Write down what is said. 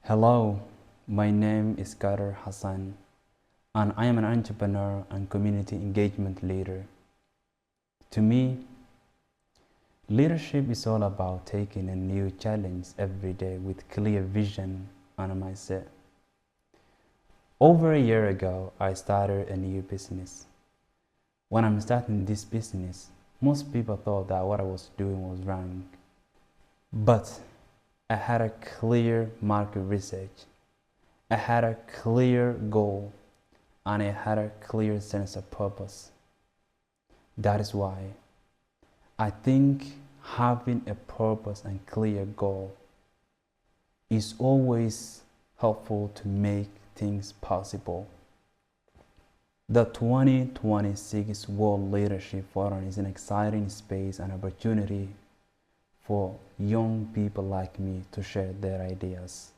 Hello, my name is Kader Hassan, and I am an entrepreneur and community engagement leader. To me, leadership is all about taking a new challenge every day with clear vision and a mindset. Over a year ago, I started a new business. When I'm starting this business, most people thought that what I was doing was wrong. But I had a clear market research. I had a clear goal and I had a clear sense of purpose. That is why I think having a purpose and clear goal is always helpful to make things possible. The 2026 World Leadership Forum is an exciting space and opportunity for young people like me to share their ideas.